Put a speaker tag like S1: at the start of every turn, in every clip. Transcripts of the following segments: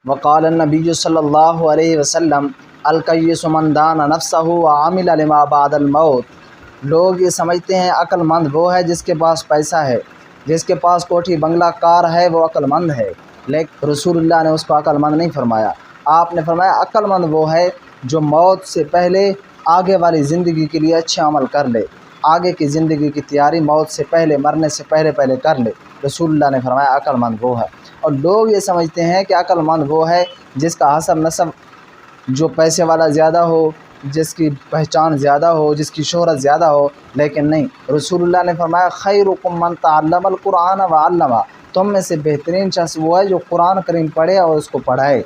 S1: وقال النبی صلی اللہ علیہ وسلم الکیس من دان نفسہ وعمل لما بعد الموت۔ لوگ یہ سمجھتے ہیں عقل مند وہ ہے جس کے پاس پیسہ ہے، جس کے پاس کوٹھی بنگلہ کار ہے وہ عقل مند ہے، لیکن رسول اللہ نے اس کو عقل مند نہیں فرمایا۔ آپ نے فرمایا عقل مند وہ ہے جو موت سے پہلے آگے والی زندگی کے لیے اچھے عمل کر لے، آگے کی زندگی کی تیاری موت سے پہلے، مرنے سے پہلے کر لے۔ رسول اللہ نے فرمایا عقل مند وہ ہے۔ اور لوگ یہ سمجھتے ہیں کہ عقل مند وہ ہے جس کا حسب نسب جو پیسے والا زیادہ ہو، جس کی پہچان زیادہ ہو، جس کی شہرت زیادہ ہو، لیکن نہیں، رسول اللہ نے فرمایا خیرکم من تعلم القرآن وعلمہ، تم میں سے بہترین شخص وہ ہے جو قرآن کریم پڑھے اور اس کو پڑھائے۔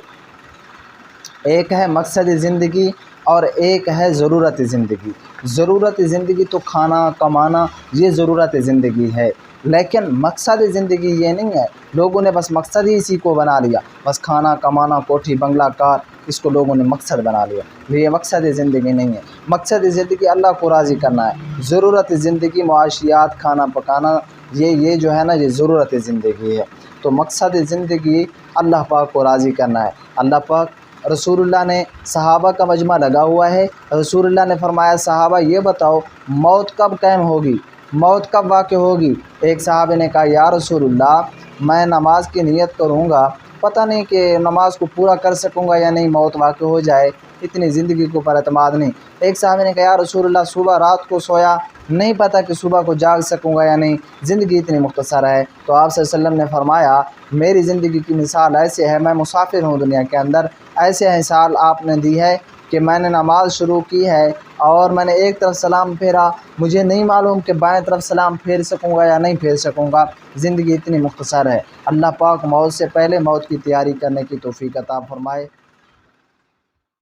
S1: ایک ہے مقصد زندگی اور ایک ہے ضرورت زندگی۔ ضرورت زندگی تو کھانا کمانا، یہ ضرورت زندگی ہے، لیکن مقصد زندگی یہ نہیں ہے۔ لوگوں نے بس مقصد ہی اسی کو بنا لیا، بس کھانا کمانا، کوٹھی بنگلہ کار، اس کو لوگوں نے مقصد بنا لیا۔ یہ مقصد زندگی نہیں ہے۔ مقصد زندگی اللہ کو راضی کرنا ہے۔ ضرورت زندگی معاشیات، کھانا پکانا، یہ جو ہے نا، یہ ضرورت زندگی ہے۔ تو مقصد زندگی اللہ پاک کو راضی کرنا ہے۔ اللہ پاک، رسول اللہ نے صحابہ کا مجمع لگا ہوا ہے، رسول اللہ نے فرمایا صحابہ یہ بتاؤ موت کب قائم ہوگی، موت کب واقع ہوگی؟ ایک صحابی نے کہا یا رسول اللہ میں نماز کی نیت کروں گا، پتہ نہیں کہ نماز کو پورا کر سکوں گا یا نہیں، موت واقع ہو جائے، اتنی زندگی کو پر اعتماد نہیں۔ ایک صحابی نے کہا یا رسول اللہ صبح رات کو سویا، نہیں پتہ کہ صبح کو جاگ سکوں گا یا نہیں، زندگی اتنی مختصر ہے۔ تو آپ صلی اللہ علیہ وسلم نے فرمایا میری زندگی کی مثال ایسے ہے، میں مسافر ہوں دنیا کے اندر، ایسے مثال آپ نے دی ہے کہ میں نے نماز شروع کی ہے اور میں نے ایک طرف سلام پھیرا، مجھے نہیں معلوم کہ بائیں طرف سلام پھیر سکوں گا یا نہیں پھیر سکوں گا، زندگی اتنی مختصر ہے۔ اللہ پاک موت سے پہلے موت کی تیاری کرنے کی توفیق عطا فرمائے۔